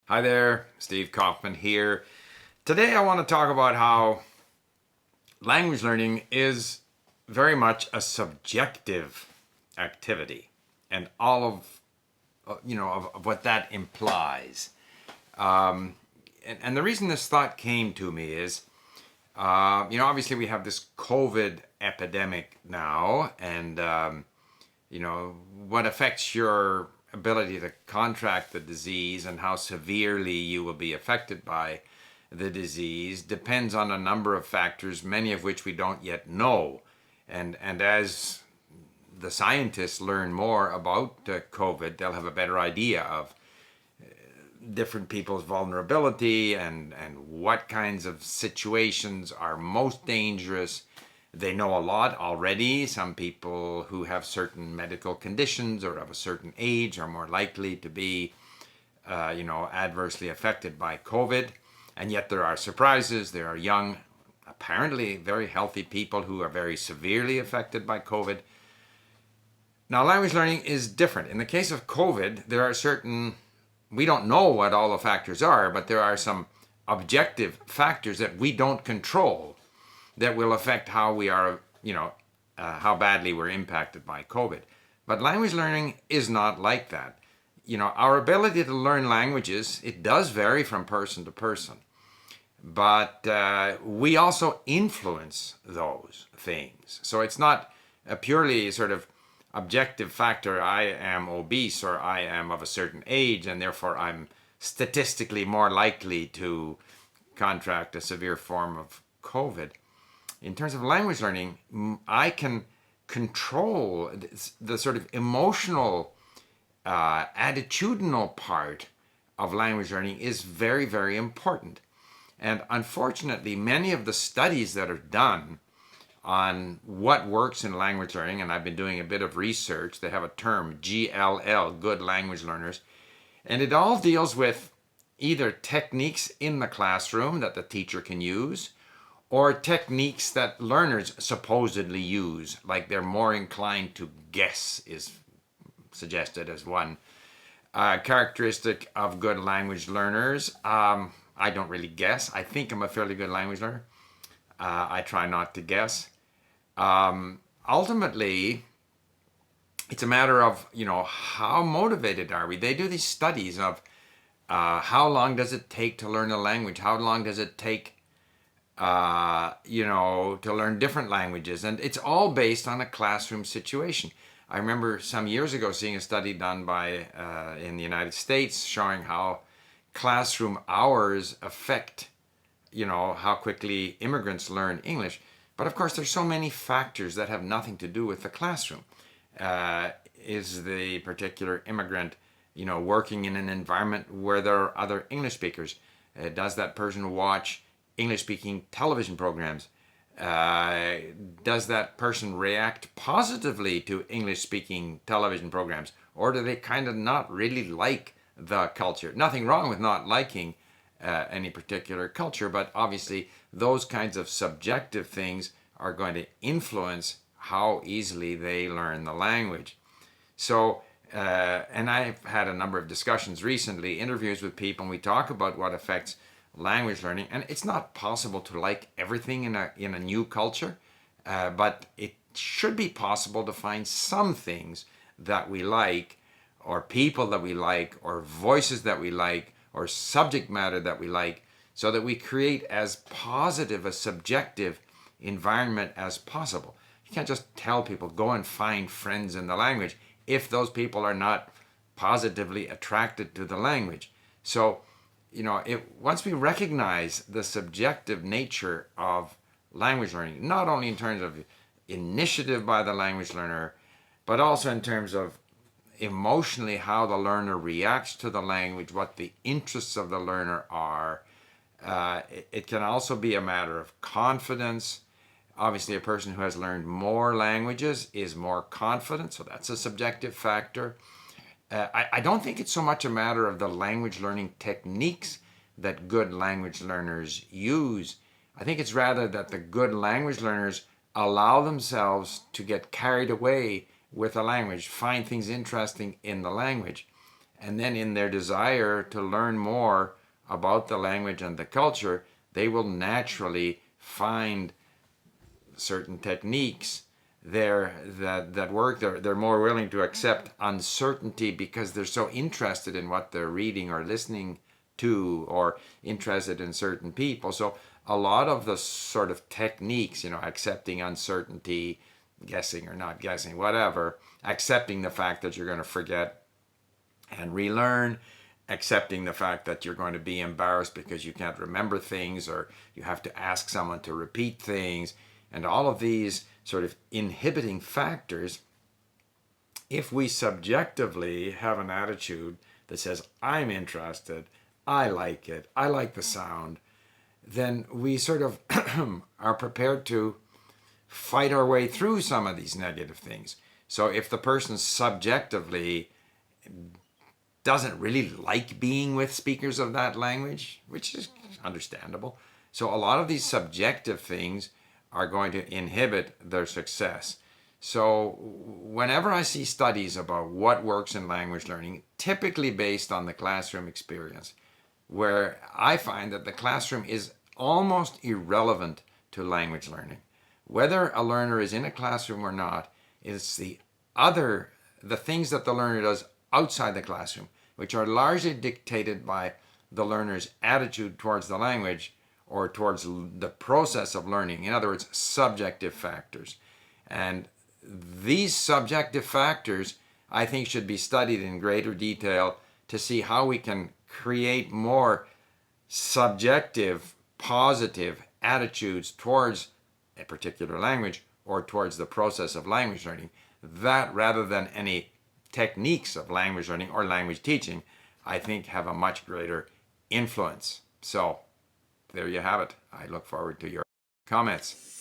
Hi there, Steve Kaufman here. Today I want to talk about how language learning is very much a subjective activity and all of what that implies. And the reason this thought came to me is, obviously we have this COVID epidemic now, and what affects your ability to contract the disease and how severely you will be affected by the disease depends on a number of factors, many of which we don't yet know. And as the scientists learn more about COVID, they'll have a better idea of different people's vulnerability and what kinds of situations are most dangerous. They know a lot already. Some people who have certain medical conditions or of a certain age are more likely to be, adversely affected by COVID. And yet there are surprises. There are young, apparently very healthy people who are very severely affected by COVID. Now, language learning is different. In the case of COVID, there are certain, we don't know what all the factors are, but there are some objective factors that we don't control that will affect how we are, how badly we're impacted by COVID. But language learning is not like that. Our ability to learn languages, it does vary from person to person. But we also influence those things. So it's not a purely sort of objective factor. I am obese or I am of a certain age and therefore I'm statistically more likely to contract a severe form of COVID. In terms of language learning, I can control the sort of emotional, attitudinal part of language learning is very, very important. And unfortunately, many of the studies that are done on what works in language learning, and I've been doing a bit of research, they have a term, GLL, good language learners, and it all deals with either techniques in the classroom that the teacher can use, or techniques that learners supposedly use, like they're more inclined to guess, is suggested as one characteristic of good language learners. I don't really guess. I think I'm a fairly good language learner. I try not to guess. Ultimately, it's a matter of, how motivated are we? They do these studies of how long does it take to learn a language? How long does it take to learn different languages. And it's all based on a classroom situation. I remember some years ago seeing a study done by in the United States showing how classroom hours affect, how quickly immigrants learn English. But of course, there's so many factors that have nothing to do with the classroom. Is the particular immigrant, working in an environment where there are other English speakers? Does that person watch English-speaking television programs? Does that person react positively to English-speaking television programs? Or do they kind of not really like the culture? Nothing wrong with not liking any particular culture, but obviously those kinds of subjective things are going to influence how easily they learn the language. So, and I've had a number of discussions recently, interviews with people, and we talk about what affects language learning, and it's not possible to like everything in a new culture, but it should be possible to find some things that we like, or people that we like, or voices that we like, or subject matter that we like, so that we create as positive a subjective environment as possible. You can't just tell people go and find friends in the language if those people are not positively attracted to the language. So once we recognize the subjective nature of language learning, not only in terms of initiative by the language learner, but also in terms of emotionally how the learner reacts to the language, what the interests of the learner are. It can also be a matter of confidence. Obviously, a person who has learned more languages is more confident, so that's a subjective factor. I don't think it's so much a matter of the language learning techniques that good language learners use. I think it's rather that the good language learners allow themselves to get carried away with the language, find things interesting in the language. And then in their desire to learn more about the language and the culture, they will naturally find certain techniques there that work. They're more willing to accept uncertainty because they're so interested in what they're reading or listening to, or interested in certain people. So a lot of the sort of techniques, accepting uncertainty, guessing or not guessing, whatever, accepting the fact that you're going to forget and relearn, accepting the fact that you're going to be embarrassed because you can't remember things, or you have to ask someone to repeat things, and all of these sort of inhibiting factors, if we subjectively have an attitude that says, I'm interested, I like it, I like the sound, then we sort of are prepared to fight our way through some of these negative things. So if the person subjectively doesn't really like being with speakers of that language, which is understandable, so a lot of these subjective things are going to inhibit their success. So whenever I see studies about what works in language learning, typically based on the classroom experience, where I find that the classroom is almost irrelevant to language learning. Whether a learner is in a classroom or not, it's the things that the learner does outside the classroom, which are largely dictated by the learner's attitude towards the language or towards the process of learning. In other words, subjective factors. And these subjective factors, I think, should be studied in greater detail to see how we can create more subjective, positive attitudes towards a particular language or towards the process of language learning. That, rather than any techniques of language learning or language teaching, I think have a much greater influence. So there you have it. I look forward to your comments.